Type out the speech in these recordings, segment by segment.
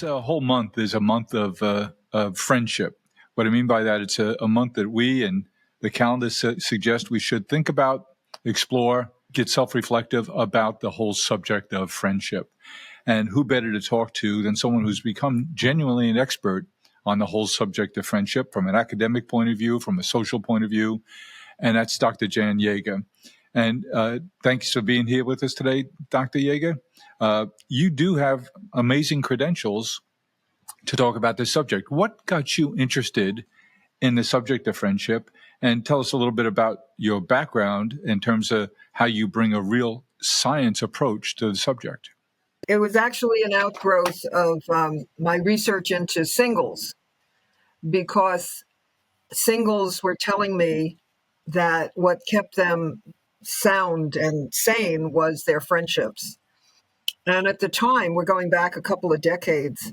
whole month is a month of friendship. What I mean by that, it's a month that we and the calendar suggest we should think about, explore, get self-reflective about the whole subject of friendship. And who better to talk to than someone who's become genuinely an expert on the whole subject of friendship from an academic point of view, from a social point of view, and that's Dr. Jan Yager. And thanks for being here with us today, Dr. Yager. You do have amazing credentials to talk about this subject. What got you interested in the subject of friendship? And tell us a little bit about your background in terms of how you bring a real science approach to the subject. It was actually an outgrowth of my research into singles, because singles were telling me that what kept them sound and sane was their friendships. And at the time, we're going back a couple of decades,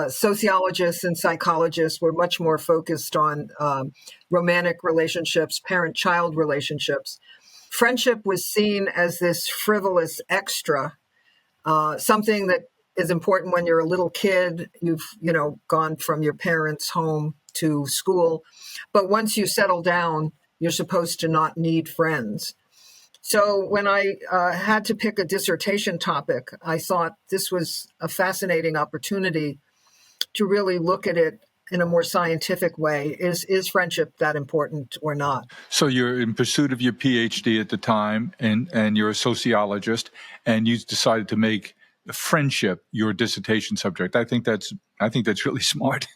sociologists and psychologists were much more focused on romantic relationships, parent-child relationships. Friendship was seen as this frivolous extra, something that is important when you're a little kid. You've, gone from your parents' home to school. But once you settle down, you're supposed to not need friends. So when I had to pick a dissertation topic, I thought this was a fascinating opportunity to really look at it in a more scientific way. Is friendship that important or not? So you're in pursuit of your PhD at the time, and you're a sociologist, and you decided to make friendship your dissertation subject. I think that's really smart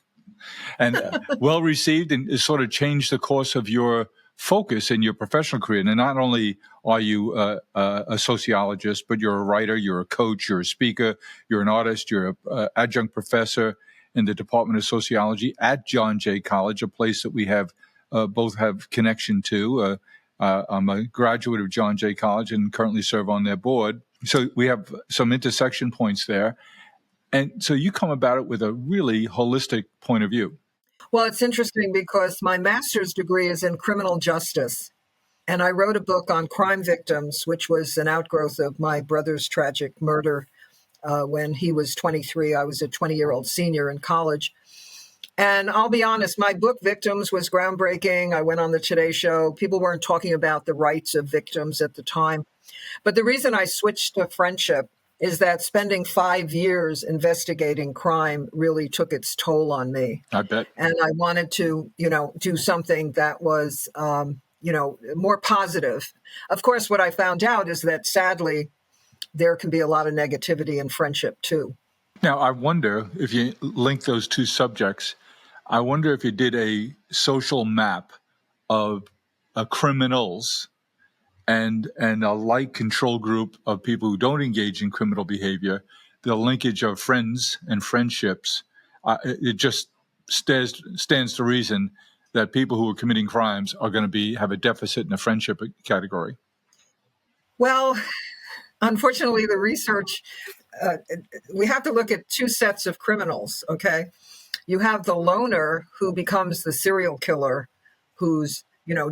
and well received, and it sort of changed the course of your focus in your professional career. And not only are you a sociologist, but you're a writer, you're a coach, you're a speaker, you're an artist, you're an adjunct professor in the Department of Sociology at John Jay College, a place that we have both have connection to. I'm a graduate of John Jay College and currently serve on their board. So we have some intersection points there. And so you come about it with a really holistic point of view. Well, it's interesting because my master's degree is in criminal justice. And I wrote a book on crime victims, which was an outgrowth of my brother's tragic murder. When he was 23, I was a 20-year-old senior in college. And I'll be honest, my book, Victims, was groundbreaking. I went on the Today Show. People weren't talking about the rights of victims at the time. But the reason I switched to friendship is that spending 5 years investigating crime really took its toll on me. I bet. And I wanted to, do something that was, more positive. Of course, what I found out is that sadly, there can be a lot of negativity in friendship too. Now, I wonder if you link those two subjects, I wonder if you did a social map of criminals and a like control group of people who don't engage in criminal behavior, the linkage of friends and friendships, it just stands to reason that people who are committing crimes are going to have a deficit in the friendship category. Well, unfortunately, the research, we have to look at two sets of criminals, okay? You have the loner who becomes the serial killer, who's,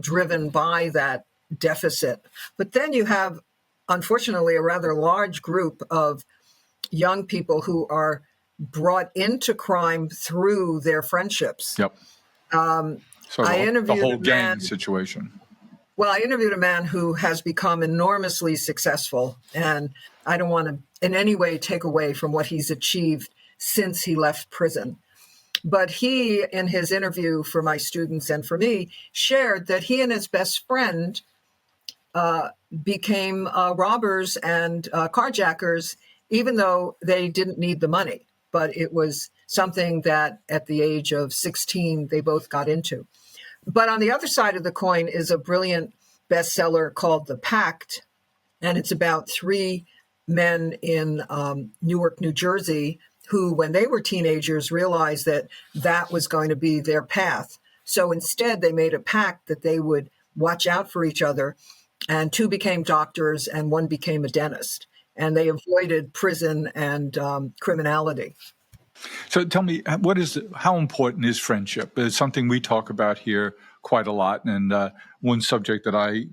driven by that deficit. But then you have, unfortunately, a rather large group of young people who are brought into crime through their friendships. Yep. So the whole gang situation. Well, I interviewed a man who has become enormously successful, and I don't want to in any way take away from what he's achieved since he left prison. But he, in his interview for my students and for me, shared that he and his best friend became robbers and carjackers, even though they didn't need the money. But it was something that at the age of 16, they both got into. But on the other side of the coin is a brilliant bestseller called The Pact, and it's about three men in Newark, New Jersey, who, when they were teenagers, realized that that was going to be their path. So instead, they made a pact that they would watch out for each other, and two became doctors and one became a dentist, and they avoided prison and criminality. So tell me, how important is friendship? It's something we talk about here quite a lot, and one subject that I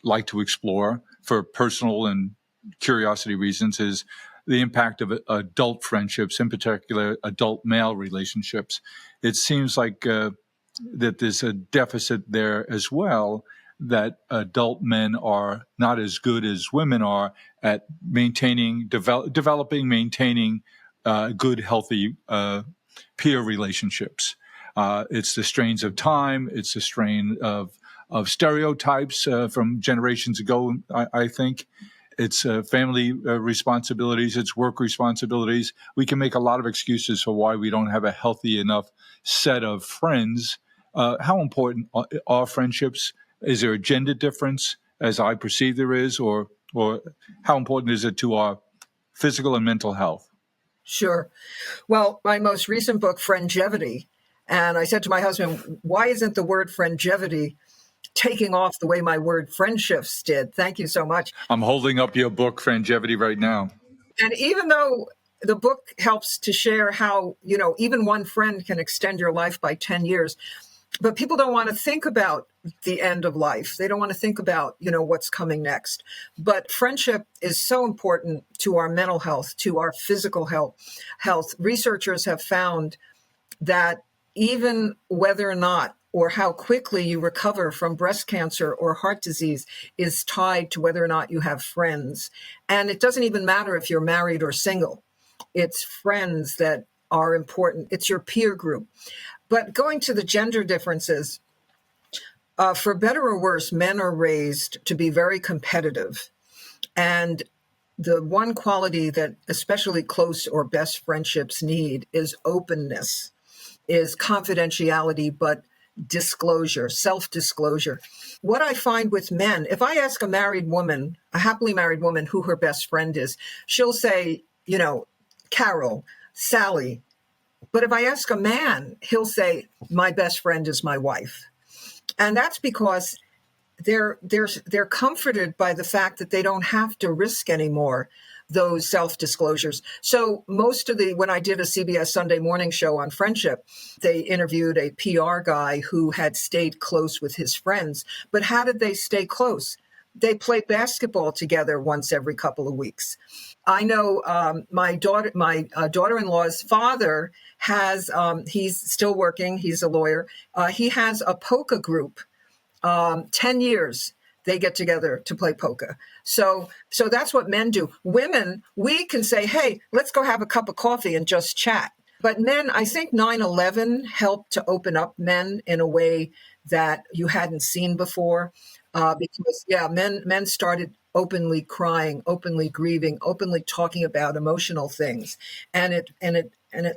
like to explore for personal and curiosity reasons is the impact of adult friendships, in particular adult male relationships. It seems like that there's a deficit there as well, that adult men are not as good as women are at developing, maintaining good, healthy peer relationships. It's the strains of time. It's the strain of stereotypes from generations ago, I think. It's family responsibilities. It's work responsibilities. We can make a lot of excuses for why we don't have a healthy enough set of friends. How important are friendships? Is there a gender difference, as I perceive there is, or how important is it to our physical and mental health? Sure. Well, my most recent book, Friendgevity, and I said to my husband, why isn't the word friendgevity taking off the way my word friendships did? Thank you so much. I'm holding up your book, Friendgevity, right now. And even though the book helps to share how, even one friend can extend your life by 10 years, but people don't want to think about the end of life. They don't want to think about, what's coming next. But friendship is so important to our mental health, to our physical health. Researchers have found that even whether or not or how quickly you recover from breast cancer or heart disease is tied to whether or not you have friends. And it doesn't even matter if you're married or single. It's friends that are important. It's your peer group. But going to the gender differences, for better or worse, men are raised to be very competitive. And the one quality that especially close or best friendships need is openness, is confidentiality, but disclosure, self-disclosure. What I find with men, if I ask a happily married woman who her best friend is, she'll say, Carol, Sally. But if I ask a man, he'll say, my best friend is my wife. And that's because they're comforted by the fact that they don't have to risk anymore those self-disclosures. So when I did a CBS Sunday morning show on friendship, they interviewed a PR guy who had stayed close with his friends. But how did they stay close? They played basketball together once every couple of weeks. I know my daughter-in-law's father has, he's still working, he's a lawyer. He has a polka group, 10 years. They get together to play polka. So that's what men do. Women, we can say, hey, let's go have a cup of coffee and just chat. But men, I think 9/11 helped to open up men in a way that you hadn't seen before. Because men started openly crying, openly grieving, openly talking about emotional things. And it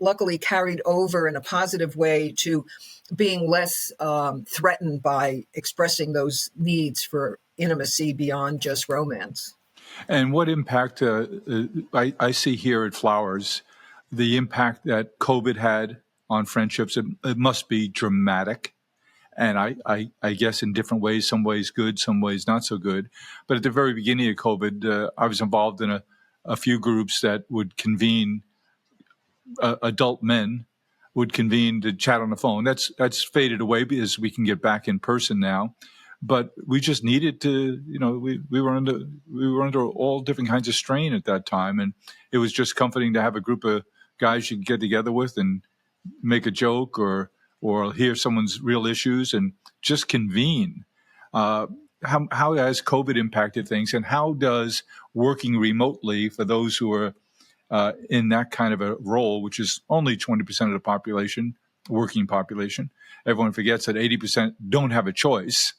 luckily carried over in a positive way to being less threatened by expressing those needs for intimacy beyond just romance. And what impact I see here at Flowers, the impact that COVID had on friendships, it must be dramatic. And I guess in different ways, some ways good, some ways not so good. But at the very beginning of COVID, I was involved in a few groups that would convene, adult men would convene to chat on the phone. That's faded away because we can get back in person now. But we just needed to, we were under all different kinds of strain at that time, and it was just comforting to have a group of guys you could get together with and make a joke or hear someone's real issues and just convene. How has COVID impacted things, and how does working remotely for those who are in that kind of a role, which is only 20% of the population, working population? Everyone forgets that 80% don't have a choice.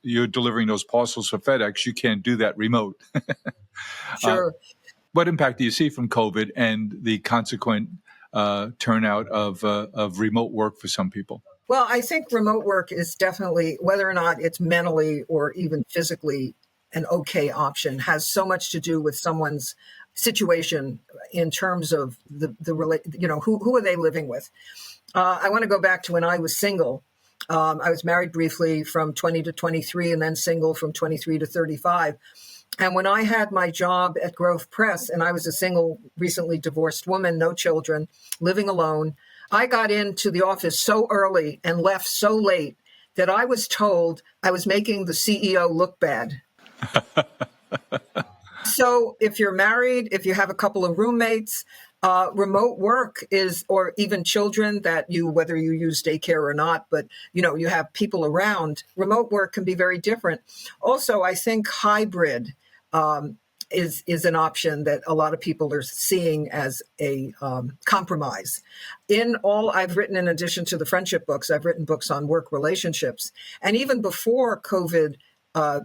You're delivering those parcels for FedEx. You can't do that remote. Sure. What impact do you see from COVID and the consequent turnout of remote work for some people? Well, I think remote work is definitely, whether or not it's mentally or even physically an okay option, has so much to do with someone's situation in terms of who are they living with. I want to go back to when I was single. I was married briefly from 20 to 23 and then single from 23 to 35. And when I had my job at Grove Press, and I was a single, recently divorced woman, no children, living alone, I got into the office so early and left so late that I was told I was making the CEO look bad. So if you're married, if you have a couple of roommates, remote work is, or even children that you, whether you use daycare or not, but you have people around, remote work can be very different. Also, I think hybrid is an option that a lot of people are seeing as a compromise. In all I've written, in addition to the friendship books, I've written books on work relationships. And even before COVID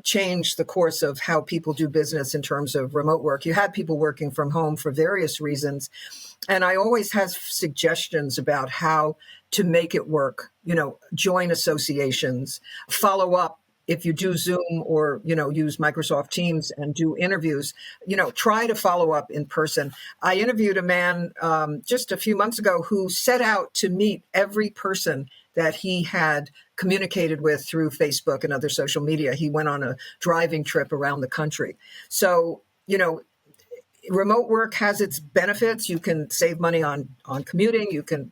changed the course of how people do business in terms of remote work, you had people working from home for various reasons. And I always have suggestions about how to make it work, join associations, follow up. If you do Zoom or, use Microsoft Teams and do interviews, try to follow up in person. I interviewed a man just a few months ago who set out to meet every person that he had communicated with through Facebook and other social media. He went on a driving trip around the country. So, remote work has its benefits. You can save money on commuting. You can,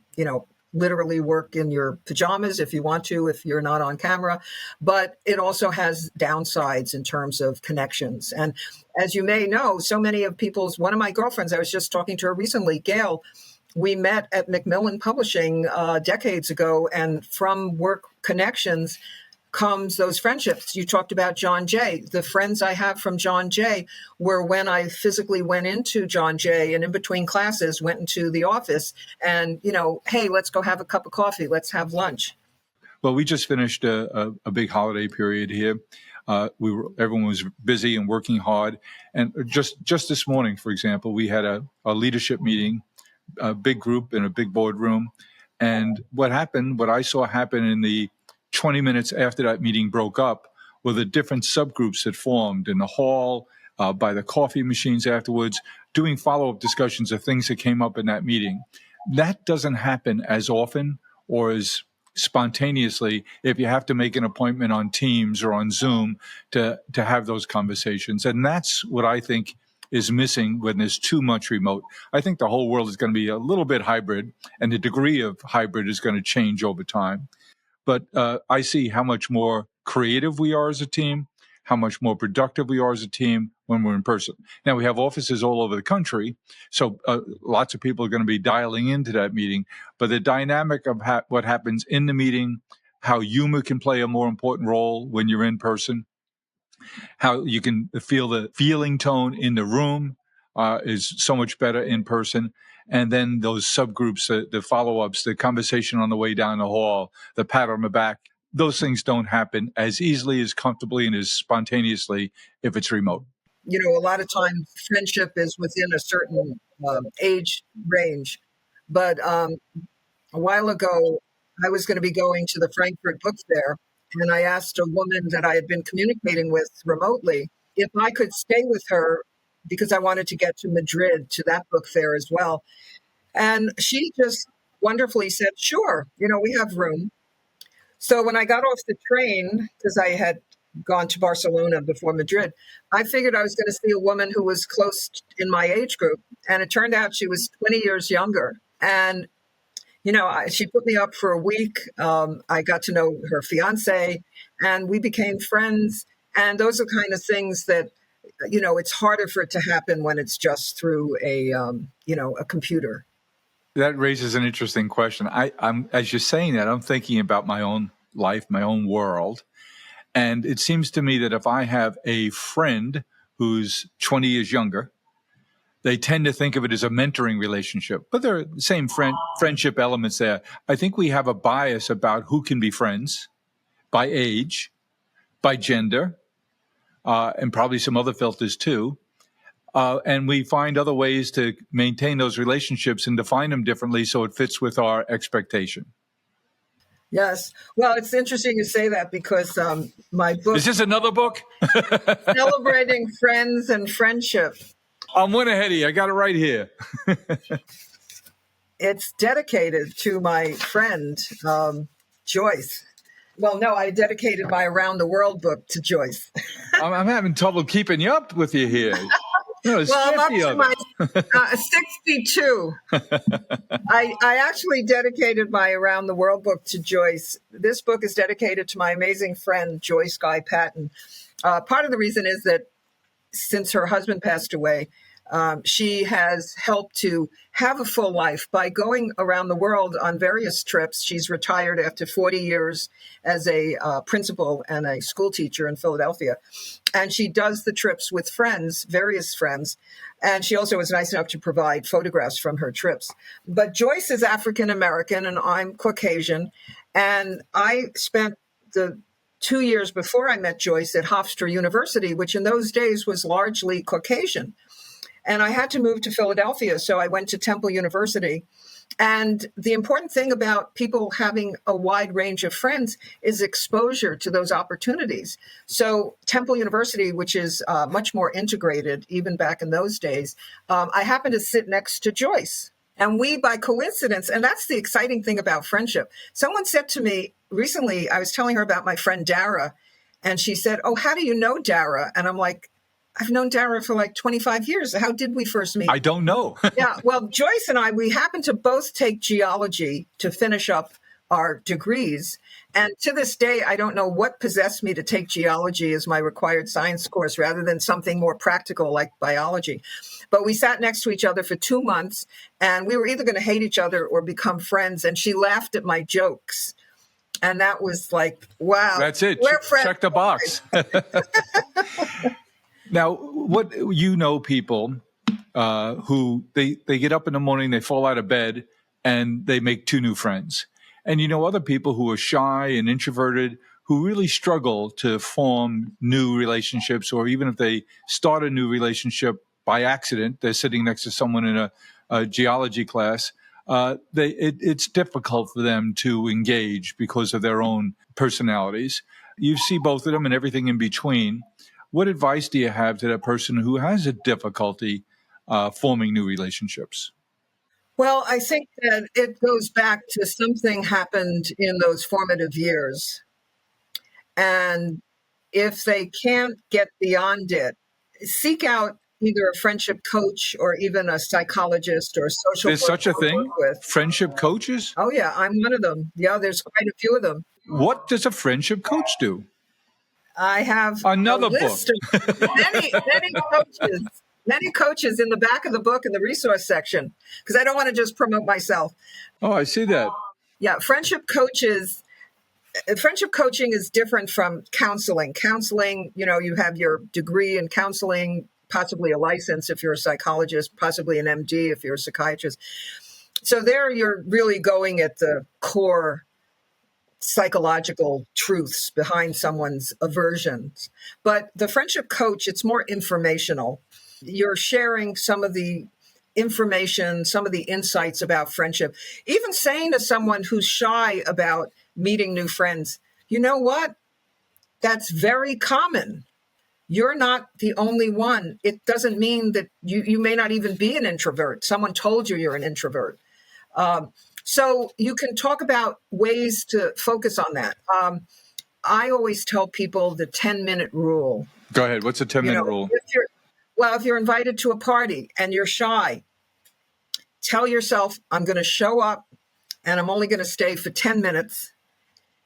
literally work in your pajamas if you want to, if you're not on camera. But it also has downsides in terms of connections. And as you may know, so many of one of my girlfriends, I was just talking to her recently, Gail, we met at Macmillan Publishing decades ago, and from work connections comes those friendships. You talked about John Jay. The friends I have from John Jay were when I physically went into John Jay and in between classes went into the office and, hey, let's go have a cup of coffee. Let's have lunch. Well, we just finished a big holiday period here. Everyone was busy and working hard. And just this morning, for example, we had a leadership meeting, a big group in a big boardroom. And what I saw happen in the 20 minutes after that meeting broke up were the different subgroups that formed in the hall, by the coffee machines afterwards, doing follow-up discussions of things that came up in that meeting. That doesn't happen as often or as spontaneously if you have to make an appointment on Teams or on Zoom to have those conversations. And that's what I think is missing when there's too much remote. I think the whole world is going to be a little bit hybrid, and the degree of hybrid is going to change over time. But I see how much more creative we are as a team, how much more productive we are as a team when we're in person. Now, we have offices all over the country, so lots of people are going to be dialing into that meeting. But the dynamic of what happens in the meeting, how humor can play a more important role when you're in person, how you can feel the feeling tone in the room is so much better in person. And then those subgroups, the follow-ups, the conversation on the way down the hall, the pat on the back, those things don't happen as easily, as comfortably, and as spontaneously if it's remote. A lot of times friendship is within a certain age range. But a while ago, I was going to be going to the Frankfurt Book Fair, and I asked a woman that I had been communicating with remotely if I could stay with her because I wanted to get to Madrid to that book fair as well. And she just wonderfully said, sure, we have room. So when I got off the train, because I had gone to Barcelona before Madrid, I figured I was going to see a woman who was close in my age group. And it turned out she was 20 years younger. And, she put me up for a week. I got to know her fiance and we became friends. And those are kind of things that, it's harder for it to happen when it's just through a computer. That raises an interesting question. I'm as you're saying that, I'm thinking about my own life, my own world. And it seems to me that if I have a friend who's 20 years younger, they tend to think of it as a mentoring relationship, but there are the same friendship elements there. I think we have a bias about who can be friends by age, by gender, and probably some other filters too. And we find other ways to maintain those relationships and define them differently so it fits with our expectation. Yes. Well, it's interesting you say that because my book... Is this another book? Celebrating Friends and Friendship. I'm one ahead of you. I got it right here. It's dedicated to my friend, Joyce. Well, no, I dedicated my Around the World book to Joyce. I'm having trouble keeping you up with you here. Well, I'm up to my 62. I actually dedicated my Around the World book to Joyce. This book is dedicated to my amazing friend, Joyce Guy Patton. Part of the reason is that since her husband passed away, she has helped to have a full life by going around the world on various trips. She's retired after 40 years as a principal and a school teacher in Philadelphia. And she does the trips with friends, various friends. And she also was nice enough to provide photographs from her trips. But Joyce is African American and I'm Caucasian. And I spent the 2 years before I met Joyce at Hofstra University, which in those days was largely Caucasian. And I had to move to Philadelphia, so I went to Temple University. And the important thing about people having a wide range of friends is exposure to those opportunities. So Temple University, which is much more integrated, even back in those days, I happened to sit next to Joyce. And we, by coincidence, and that's the exciting thing about friendship. Someone said to me recently, I was telling her about my friend Dara, and she said, "Oh, how do you know Dara?" And I'm like, "I've known Dara for like 25 years. How did we first meet?" I don't know. Yeah, well, Joyce and I, we happened to both take geology to finish up our degrees. And to this day, I don't know what possessed me to take geology as my required science course rather than something more practical like biology. But we sat next to each other for 2 months, and we were either going to hate each other or become friends. And she laughed at my jokes. And that was like, wow. That's it. We're friends. Check the box. Now, people who they get up in the morning, they fall out of bed, and they make 2 new friends. And you know other people who are shy and introverted who really struggle to form new relationships, or even if they start a new relationship by accident, they're sitting next to someone in a geology class, it's difficult for them to engage because of their own personalities. You see both of them and everything in between. What advice do you have to that person who has a difficulty forming new relationships? Well, I think that it goes back to something happened in those formative years. And if they can't get beyond it, seek out either a friendship coach or even a psychologist or social There's such a worker to thing? work with. Friendship coaches? Oh, yeah, I'm one of them. Yeah, there's quite a few of them. What does a friendship coach do? I have Another a list book. of many coaches in the back of the book in the resource section, because I don't want to just promote myself. Oh, I see that. Yeah, friendship coaching is different from counseling. Counseling, you have your degree in counseling, possibly a license if you're a psychologist, possibly an MD if you're a psychiatrist. So there you're really going at the core psychological truths behind someone's aversions. But the friendship coach, it's more informational. You're sharing some of the information, some of the insights about friendship. Even saying to someone who's shy about meeting new friends, you know what? That's very common. You're not the only one. It doesn't mean that you may not even be an introvert. Someone told you you're an introvert. So you can talk about ways to focus on that. I always tell people the 10-minute rule. Go ahead. What's a 10-minute rule? If you're invited to a party and you're shy, tell yourself, I'm going to show up and I'm only going to stay for 10 minutes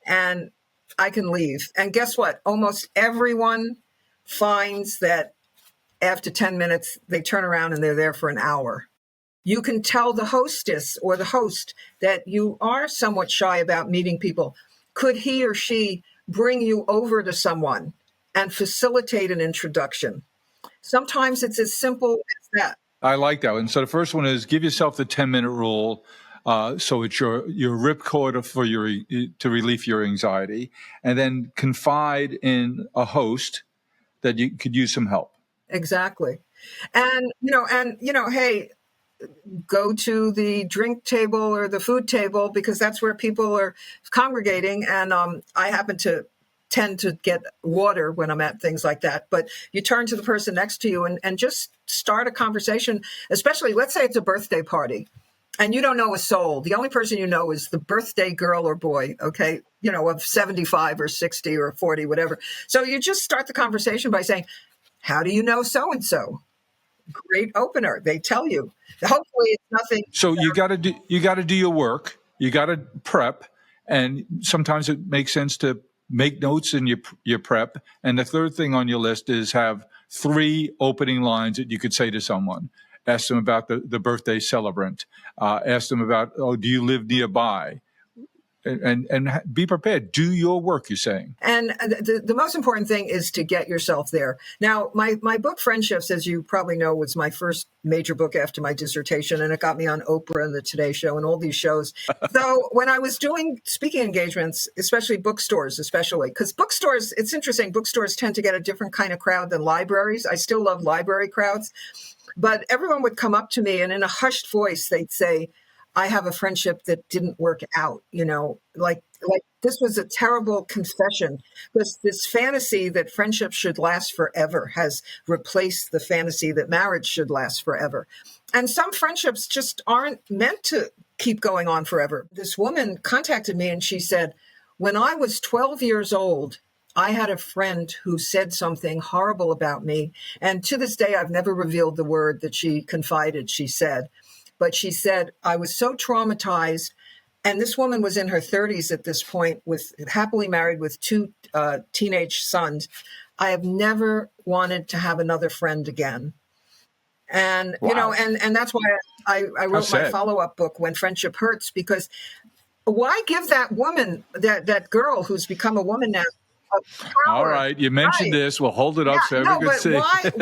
and I can leave. And guess what? Almost everyone finds that after 10 minutes, they turn around and they're there for an hour. You can tell the hostess or the host that you are somewhat shy about meeting people. Could he or she bring you over to someone and facilitate an introduction? Sometimes it's as simple as that. I like that one. So the first one is give yourself the 10-minute rule. So it's your ripcord to relieve your anxiety, and then confide in a host that you could use some help. Exactly. And hey, go to the drink table or the food table because that's where people are congregating. And I happen to tend to get water when I'm at things like that. But you turn to the person next to you and just start a conversation, especially let's say it's a birthday party and you don't know a soul. The only person you know is the birthday girl or boy, okay, of 75 or 60 or 40, whatever. So you just start the conversation by saying, how do you know so-and-so? Great opener. They tell you. Hopefully it's nothing. So you got to do your work. You got to prep, and sometimes it makes sense to make notes in your prep. And the third thing on your list is have 3 opening lines that you could say to someone. Ask them about the birthday celebrant. Ask them about, do you live nearby? And be prepared. Do your work, you're saying. And the most important thing is to get yourself there. Now, my book, Friendships, as you probably know, was my first major book after my dissertation, and it got me on Oprah and the Today Show and all these shows. So when I was doing speaking engagements, especially bookstores, because bookstores, it's interesting, bookstores tend to get a different kind of crowd than libraries. I still love library crowds. But everyone would come up to me and in a hushed voice, they'd say, I have a friendship that didn't work out, like this was a terrible confession, because this fantasy that friendship should last forever has replaced the fantasy that marriage should last forever. And some friendships just aren't meant to keep going on forever. This woman contacted me and she said, when I was 12 years old, I had a friend who said something horrible about me. And to this day, I've never revealed the word that she confided, she said. But she said, I was so traumatized. And this woman was in her 30s at this point, with happily married with 2 teenage sons. I have never wanted to have another friend again. And, wow. And that's why I wrote my follow-up book, When Friendship Hurts, because why give that woman, that girl who's become a woman now, all right, you mentioned this. We'll hold it up so everyone can see.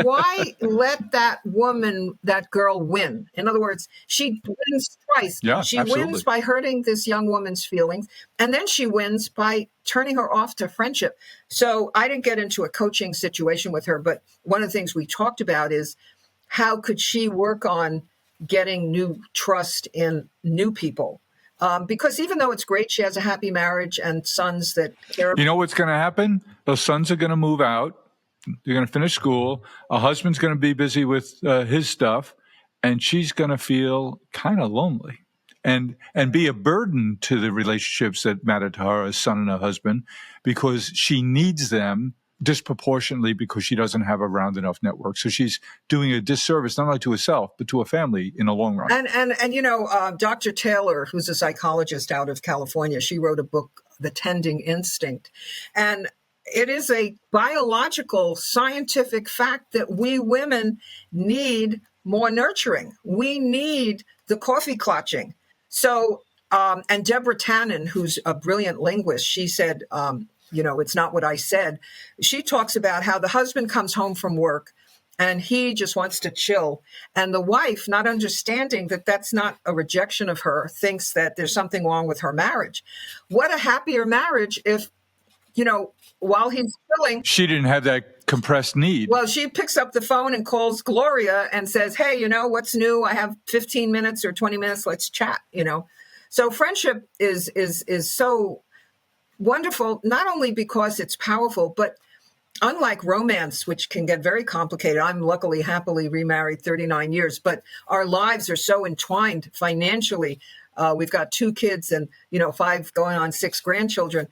Why let that woman, that girl, win? In other words, she wins twice. Yeah, she absolutely. wins by hurting this young woman's feelings, and then she wins by turning her off to friendship. So I didn't get into a coaching situation with her, but one of the things we talked about is how could she work on getting new trust in new people? Because even though it's great, she has a happy marriage and sons that care. You know what's going to happen? Those sons are going to move out. They're going to finish school. A husband's going to be busy with his stuff, and she's going to feel kind of lonely and be a burden to the relationships that matter to her, a son and a husband, because she needs them disproportionately because she doesn't have a round enough network. So she's doing a disservice not only to herself but to a family in the long run. And Dr. Taylor, who's a psychologist out of California, she wrote a book, The Tending Instinct, and it is a biological, scientific fact that we women need more nurturing. We need the coffee clutching. So, and Deborah Tannen, who's a brilliant linguist, she said, it's not what I said. She talks about how the husband comes home from work and he just wants to chill. And the wife, not understanding that that's not a rejection of her, thinks that there's something wrong with her marriage. What a happier marriage if, while he's chilling. She didn't have that compressed need. Well, she picks up the phone and calls Gloria and says, hey, what's new? I have 15 minutes or 20 minutes. Let's chat, So friendship is so wonderful, not only because it's powerful, but unlike romance, which can get very complicated. I'm luckily happily remarried 39 years, but our lives are so entwined financially. We've got 2 kids and, 5 going on 6 grandchildren.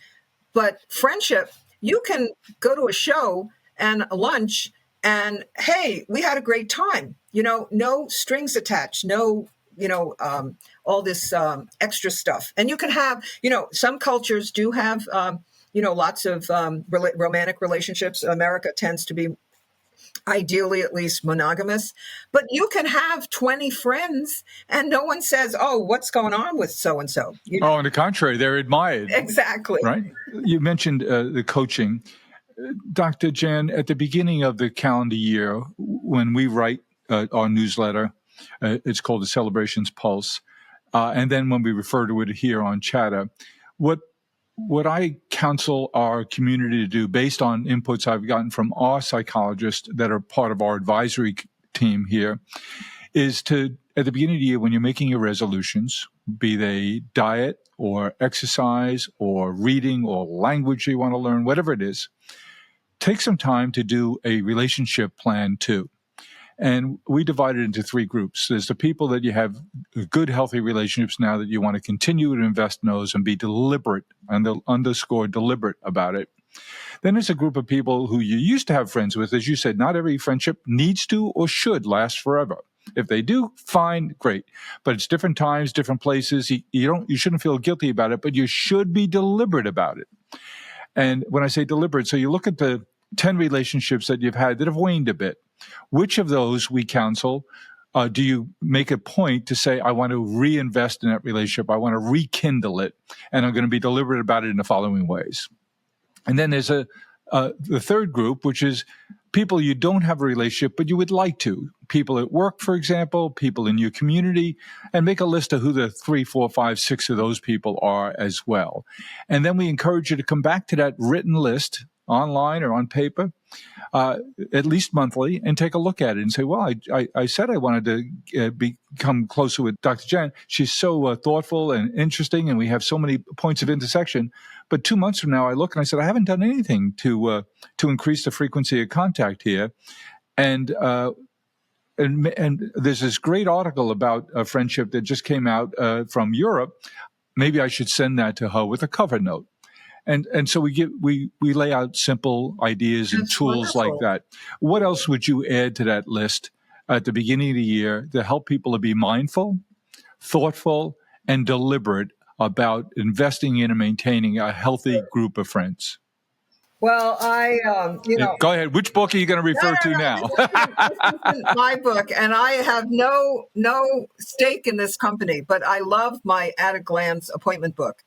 But friendship, you can go to a show and a lunch and, hey, we had a great time. No strings attached, no all this extra stuff. And you can have, some cultures do have, lots of romantic relationships. America tends to be ideally at least monogamous. But you can have 20 friends and no one says, oh, what's going on with so-and-so? Oh, on the contrary, they're admired. Exactly. Right? You mentioned the coaching. Dr. Jan, at the beginning of the calendar year, when we write our newsletter, it's called the Celebrations Pulse. And then when we refer to it here on Chatter, what I counsel our community to do based on inputs I've gotten from our psychologists that are part of our advisory team here is to, at the beginning of the year, when you're making your resolutions, be they diet or exercise or reading or language you want to learn, whatever it is, take some time to do a relationship plan too. And we divide it into 3 groups. There's the people that you have good, healthy relationships now that you want to continue to invest in those and be deliberate, and underscore deliberate about it. Then there's a group of people who you used to have friends with. As you said, not every friendship needs to or should last forever. If they do, fine, great. But it's different times, different places. You shouldn't feel guilty about it, but you should be deliberate about it. And when I say deliberate, so you look at the 10 relationships that you've had that have waned a bit. Which of those we counsel do you make a point to say, I want to reinvest in that relationship, I want to rekindle it, and I'm going to be deliberate about it in the following ways? And then there's the third group, which is people you don't have a relationship, but you would like to. People at work, for example, people in your community, and make a list of who the 3, 4, 5, 6 of those people are as well. And then we encourage you to come back to that written list online or on paper, at least monthly, and take a look at it and say, well, I said I wanted to become closer with Dr. Jen. She's so thoughtful and interesting, and we have so many points of intersection. But 2 months from now, I look and I said, I haven't done anything to increase the frequency of contact here. And there's this great article about a friendship that just came out from Europe. Maybe I should send that to her with a cover note. And so we lay out simple ideas and That's tools wonderful. like that. What else would you add to that list at the beginning of the year to help people to be mindful, thoughtful, and deliberate about investing in and maintaining a healthy group of friends? Well, Go ahead. Which book are you going to refer to now? This isn't my book, and I have no stake in this company, but I love my At a Glance appointment book.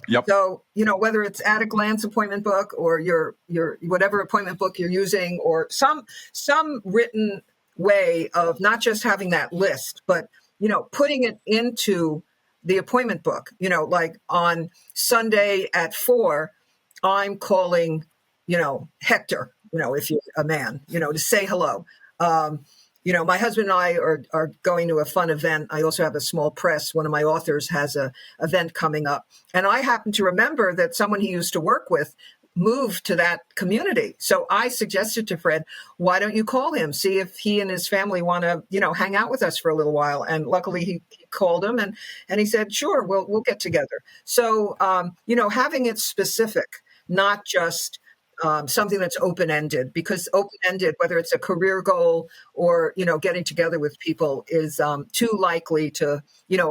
Yep. So, whether it's At a Glance appointment book or your whatever appointment book you're using, or some written way of not just having that list, but, putting it into the appointment book, like on Sunday at 4, I'm calling, Hector, if you're a man, to say hello. My husband and I are going to a fun event. I also have a small press. One of my authors has a event coming up. And I happen to remember that someone he used to work with moved to that community. So I suggested to Fred, why don't you call him, see if he and his family want to, hang out with us for a little while. And luckily he called him and he said, sure, we'll get together. So, having it specific, not just something that's open-ended, because open-ended, whether it's a career goal or, getting together with people, is too likely to,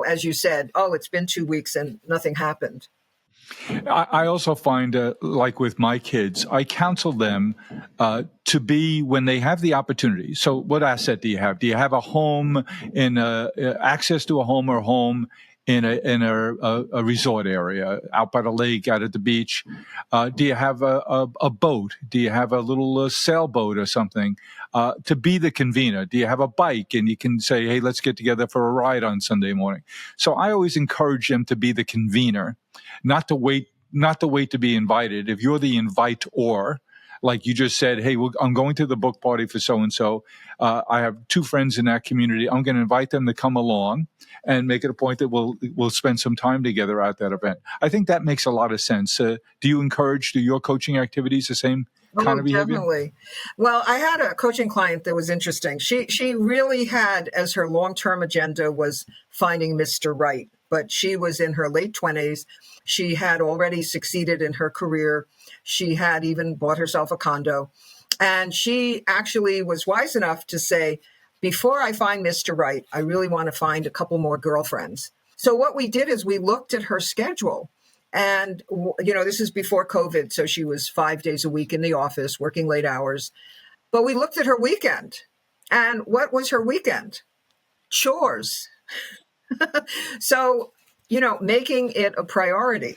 as you said, oh, it's been 2 weeks and nothing happened. I also find, like with my kids, I counsel them to be, when they have the opportunity. So what asset do you have? Do you have a home access to a home or home in a resort area, out by the lake, out at the beach? Do you have a boat? Do you have a little sailboat or something to be the convener? Do you have a bike and you can say, hey, let's get together for a ride on Sunday morning? So I always encourage them to be the convener, not to wait to be invited. If you're the inviter, like you just said, hey, I'm going to the book party for so-and-so. I have 2 friends in that community. I'm going to invite them to come along and make it a point that we'll spend some time together at that event. I think that makes a lot of sense. Do you encourage, do your coaching activities the same kind of behavior? Definitely. Well, I had a coaching client that was interesting. She really had, as her long-term agenda, was finding Mr. Right. But she was in her late 20s. She had already succeeded in her career. She had even bought herself a condo. And she actually was wise enough to say, before I find Mr. Right, I really want to find a couple more girlfriends. So what we did is we looked at her schedule. And, this is before COVID. So she was 5 days a week in the office, working late hours. But we looked at her weekend. And what was her weekend? Chores. So, making it a priority,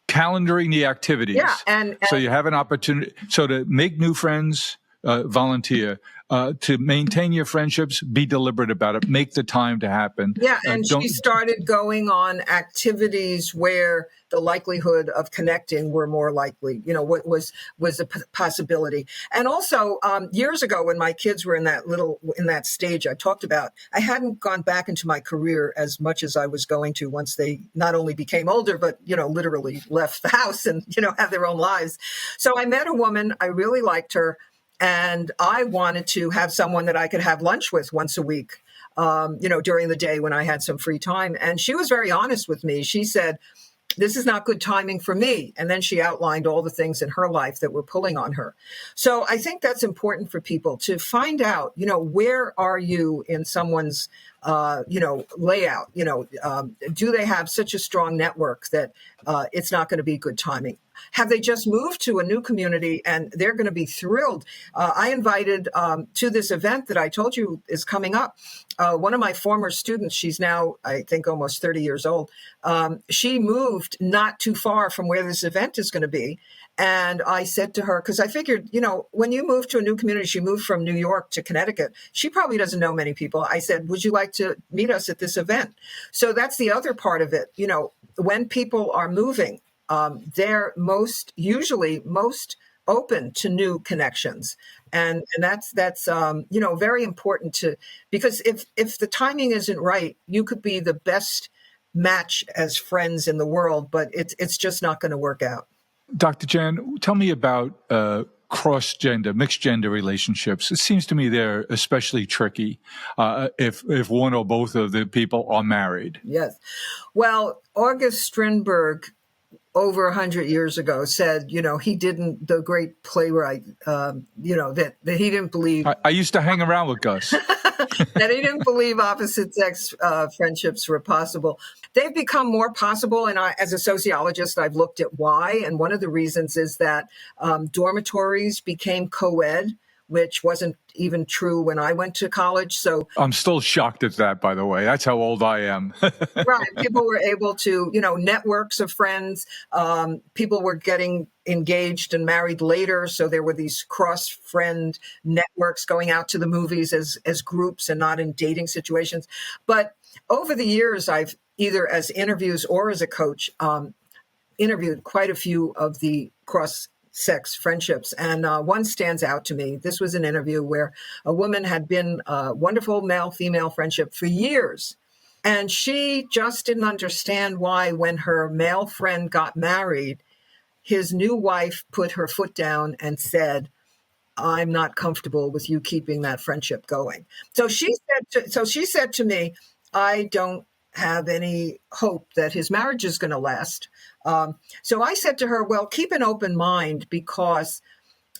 calendaring the activities. Yeah. And so you have an opportunity. So to make new friends, volunteer. To maintain your friendships, be deliberate about it. Make the time to happen. Yeah, and she started going on activities where the likelihood of connecting were more likely. What was a possibility. And also, years ago, when my kids were in that stage I talked about, I hadn't gone back into my career as much as I was going to once they not only became older, but literally left the house and have their own lives. So I met a woman. I really liked her. And I wanted to have someone that I could have lunch with once a week, during the day when I had some free time. And she was very honest with me. She said, this is not good timing for me. And then she outlined all the things in her life that were pulling on her. So I think that's important for people to find out, where are you in someone's, layout? Do they have such a strong network that it's not going to be good timing? have they just moved to a new community and they're going to be thrilled. I invited to this event that I told you is coming up. One of my former students, she's now, I think, almost 30 years old. She moved not too far from where this event is going to be. And I said to her, because I figured, when you move to a new community, she moved from New York to Connecticut. She probably doesn't know many people. I said, would you like to meet us at this event? So that's the other part of it. When people are moving, they're usually most open to new connections. And that's very important because if the timing isn't right, you could be the best match as friends in the world, but it's just not going to work out. Dr. Jan, tell me about cross-gender, mixed-gender relationships. It seems to me they're especially tricky if one or both of the people are married. Yes. Well, August Strindberg, over 100 years ago, said, the great playwright, that he didn't believe. I used to hang around with Gus. That he didn't believe opposite sex friendships were possible. They've become more possible. And as a sociologist, I've looked at why. And one of the reasons is that dormitories became co-ed, which wasn't even true when I went to college. So I'm still shocked at that, by the way. That's how old I am. Right. People were able to, networks of friends. People were getting engaged and married later. So there were these cross-friend networks going out to the movies as groups and not in dating situations. But over the years, I've either as interviews or as a coach interviewed quite a few of the cross-sex friendships. And one stands out to me. This was an interview where a woman had been a wonderful male-female friendship for years. And she just didn't understand why, when her male friend got married, his new wife put her foot down and said, I'm not comfortable with you keeping that friendship going. So she said to me, I don't have any hope that his marriage is going to last. So I said to her, well, keep an open mind, because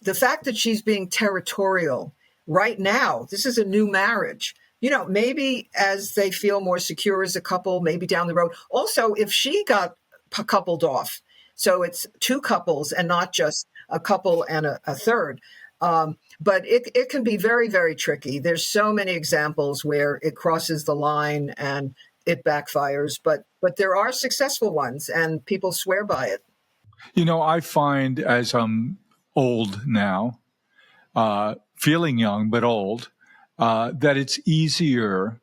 the fact that she's being territorial right now, this is a new marriage. Maybe as they feel more secure as a couple, maybe down the road. Also, if she got coupled off, so it's two couples and not just a couple and a third. But it can be very, very tricky. There's so many examples where it crosses the line and it backfires, but there are successful ones and people swear by it. I find, as I'm old now, feeling young but old, that it's easier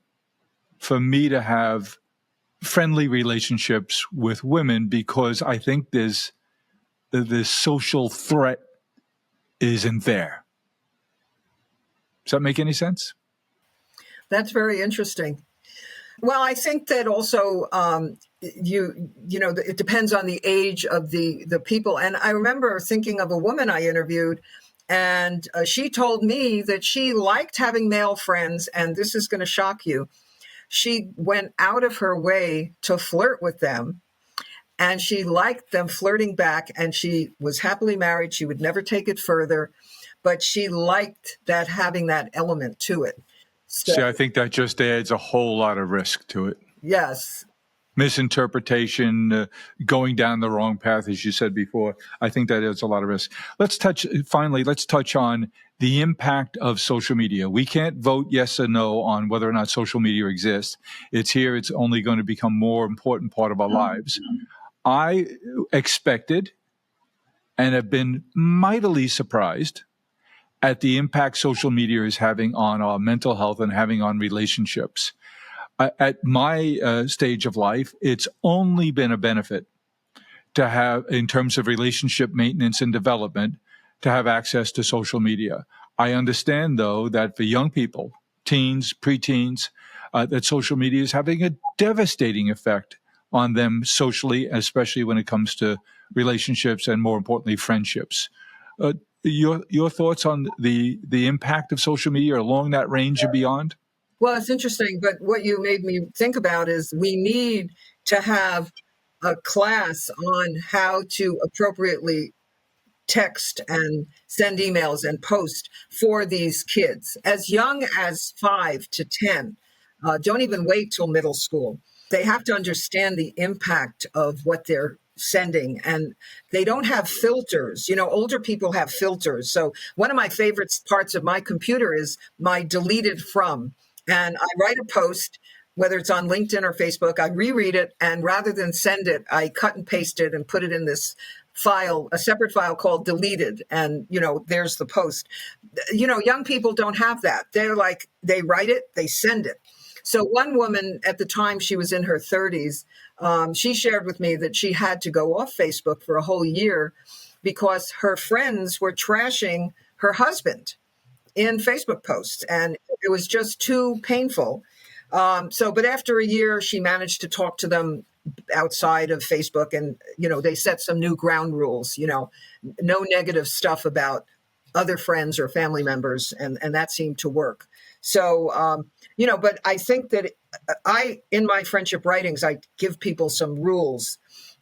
for me to have friendly relationships with women, because I think this social threat isn't there. Does that make any sense? That's very interesting. Well, I think that also it depends on the age of the people. And I remember thinking of a woman I interviewed, and she told me that she liked having male friends, and this is going to shock you. She went out of her way to flirt with them, and she liked them flirting back, and she was happily married. She would never take it further, but she liked that, having that element to it. So, see, I think that just adds a whole lot of risk to it. Yes. Misinterpretation, going down the wrong path, as you said before. I think that adds a lot of risk. Let's touch on the impact of social media. We can't vote yes or no on whether or not social media exists. It's here. It's only going to become a more important part of our lives. I expected and have been mightily surprised at the impact social media is having on our mental health and having on relationships. At my stage of life, it's only been a benefit to have, in terms of relationship maintenance and development, to have access to social media. I understand, though, that for young people, teens, preteens, that social media is having a devastating effect on them socially, especially when it comes to relationships and, more importantly, friendships. Your thoughts on the impact of social media along that range and beyond? Well, it's interesting, but what you made me think about is we need to have a class on how to appropriately text and send emails and post for these kids as young as 5 to 10. Don't even wait till middle school. They have to understand the impact of what they're sending, and they don't have filters. Older people have filters. So one of my favorite parts of my computer is my deleted from. And I write a post, whether it's on LinkedIn or Facebook, I reread it, and rather than send it, I cut and paste it and put it in this file, a separate file called deleted. And, there's the post. Young people don't have that. They're like, they write it, they send it. So one woman at the time, she was in her 30s, she shared with me that she had to go off Facebook for a whole year because her friends were trashing her husband in Facebook posts, and it was just too painful. But after a year, she managed to talk to them outside of Facebook, and, they set some new ground rules, no negative stuff about other friends or family members, and that seemed to work. So, but I think that in my friendship writings, I give people some rules.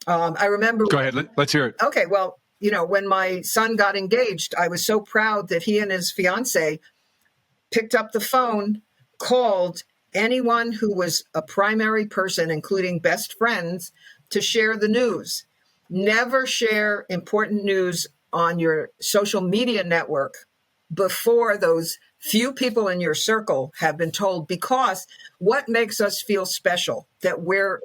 I remember. Go ahead. Let's hear it. Okay. Well, when my son got engaged, I was so proud that he and his fiance picked up the phone, called anyone who was a primary person, including best friends, to share the news. Never share important news on your social media network before those few people in your circle have been told, because what makes us feel special? That we're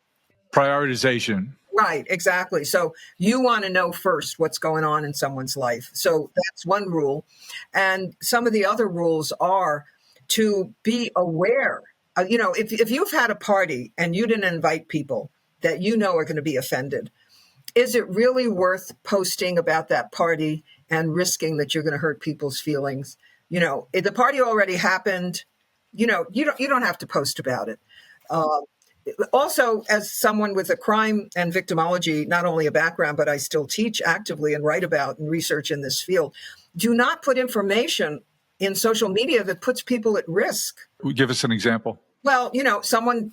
prioritization. Right, exactly. So you want to know first what's going on in someone's life. So that's one rule. And some of the other rules are to be aware. If you've had a party and you didn't invite people that are going to be offended, is it really worth posting about that party and risking that you're going to hurt people's feelings? If the party already happened, you don't have to post about it. Also, as someone with a crime and victimology, not only a background, but I still teach actively and write about and research in this field, do not put information in social media that puts people at risk. Give us an example. Well, someone,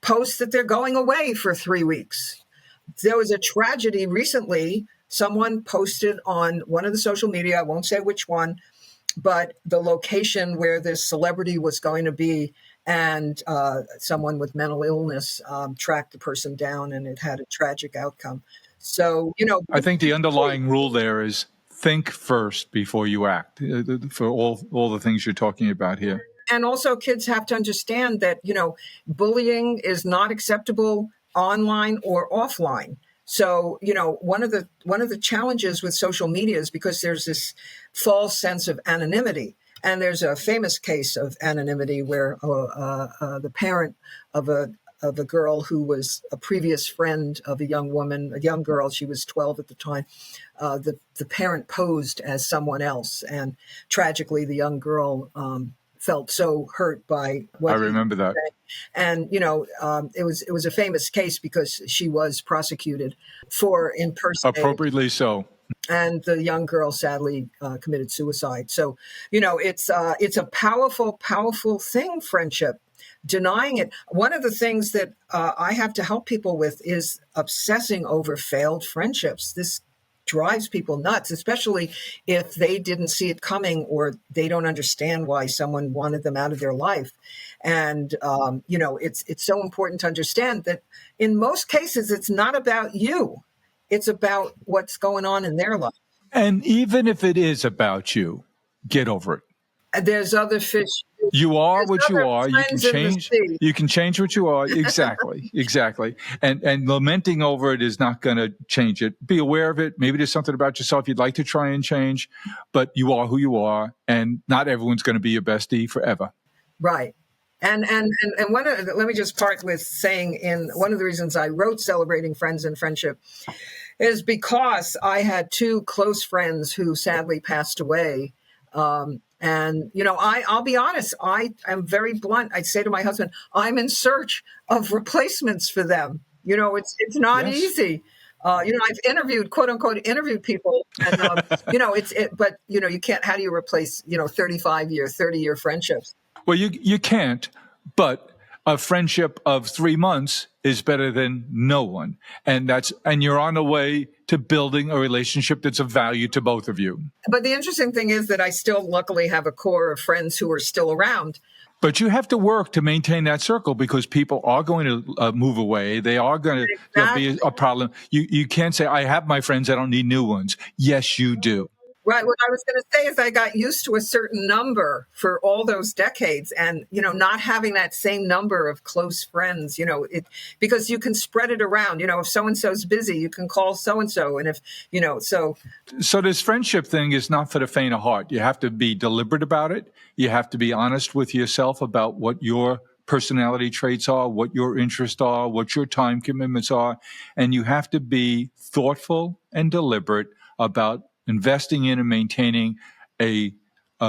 posts that they're going away for 3 weeks. There was a tragedy recently. Someone posted on one of the social media, I won't say which one, but the location where this celebrity was going to be, and someone with mental illness tracked the person down, and it had a tragic outcome. So, I think the underlying rule there is think first before you act, for all the things you're talking about here. And also kids have to understand that, bullying is not acceptable online or offline. So, one of the challenges with social media is because there's this false sense of anonymity. And there's a famous case of anonymity where the parent of a girl who was a previous friend of a young woman, a young girl, she was 12 at the time, the parent posed as someone else. And tragically, the young girl felt so hurt by what I remember that. And, it was a famous case because she was prosecuted for impersonating. Appropriately so. And the young girl sadly committed suicide. So, it's a powerful, powerful thing, friendship. Denying it. One of the things that I have to help people with is obsessing over failed friendships. This drives people nuts, especially if they didn't see it coming or they don't understand why someone wanted them out of their life. And, it's so important to understand that in most cases, it's not about you. It's about what's going on in their life. And even if it is about you, get over it. There's other fish. You are There's what you other are. You can friends in the change. sea. You can change what you are. Exactly. Exactly. And lamenting over it is not going to change it. Be aware of it. Maybe there's something about yourself you'd like to try and change, but you are who you are, and not everyone's going to be your bestie forever. Right. And let me just part with saying, in one of the reasons I wrote Celebrating Friends and Friendship is because I had two close friends who sadly passed away. And, I'll be honest, I am very blunt. I'd say to my husband, I'm in search of replacements for them. It's not easy. I've interviewed, quote unquote, interviewed people, and, but you can't, how do you replace, 35-year, 30-year friendships? Well, you can't, but a friendship of 3 months is better than no one. And you're on the way to building a relationship that's of value to both of you. But the interesting thing is that I still luckily have a core of friends who are still around. But you have to work to maintain that circle because people are going to move away. They are going to There'll be a problem. You can't say, I have my friends, I don't need new ones. Yes, you do. Right. What I was going to say is I got used to a certain number for all those decades and, not having that same number of close friends, because you can spread it around. If so-and-so's busy, you can call so-and-so. And if, So this friendship thing is not for the faint of heart. You have to be deliberate about it. You have to be honest with yourself about what your personality traits are, what your interests are, what your time commitments are. And you have to be thoughtful and deliberate about investing in and maintaining a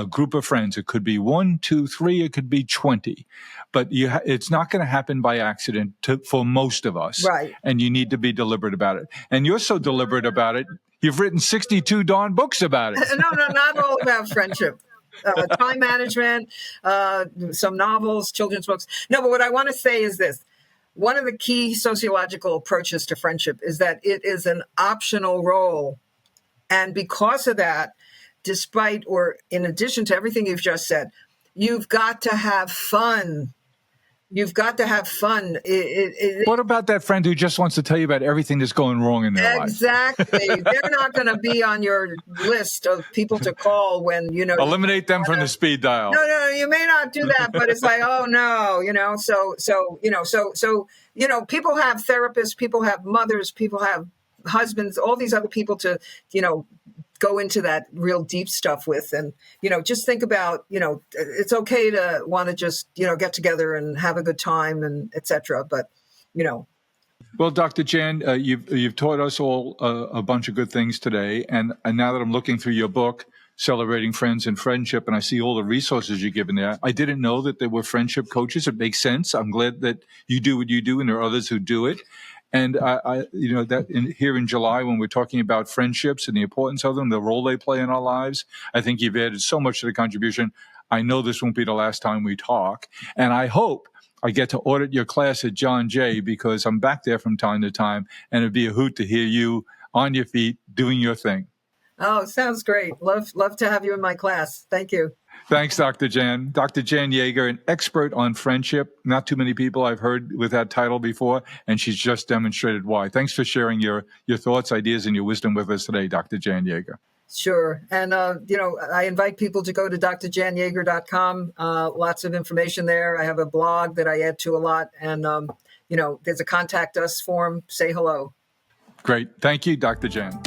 group of friends. It could be 1, 2, 3, it could be 20, but it's not going to happen by accident for most of us. Right. And you need to be deliberate about it. And you're so deliberate about it, you've written 62 darn books about it. No, not all about friendship. Time management, some novels, children's books. No, but what I want to say is this. One of the key sociological approaches to friendship is that it is an optional role. And because of that, despite or in addition to everything you've just said, you've got to have fun. You've got to have fun. What about that friend who just wants to tell you about everything that's going wrong in their life? Exactly. They're not going to be on your list of people to call when, Eliminate them from the speed dial. No, you may not do that, but it's like, oh no, so people have therapists, people have mothers, people have husbands, all these other people to, go into that real deep stuff with. And, just think about, it's okay to want to just, get together and have a good time and et cetera. But, Well, Dr. Jan, you've taught us all a bunch of good things today. And now that I'm looking through your book, Celebrating Friends and Friendship, and I see all the resources you're giving there, I didn't know that there were friendship coaches. It makes sense. I'm glad that you do what you do and there are others who do it. And here in July, when we're talking about friendships and the importance of them, the role they play in our lives, I think you've added so much to the contribution. I know this won't be the last time we talk. And I hope I get to audit your class at John Jay because I'm back there from time to time, and it'd be a hoot to hear you on your feet doing your thing. Oh, sounds great. Love to have you in my class. Thank you. Thanks, Dr. Jan. Dr. Jan Yager, an expert on friendship. Not too many people I've heard with that title before, and she's just demonstrated why. Thanks for sharing your thoughts, ideas, and your wisdom with us today, Dr. Jan Yager. Sure. And, I invite people to go to drjanyager.com. Lots of information there. I have a blog that I add to a lot. And, there's a contact us form. Say hello. Great. Thank you, Dr. Jan.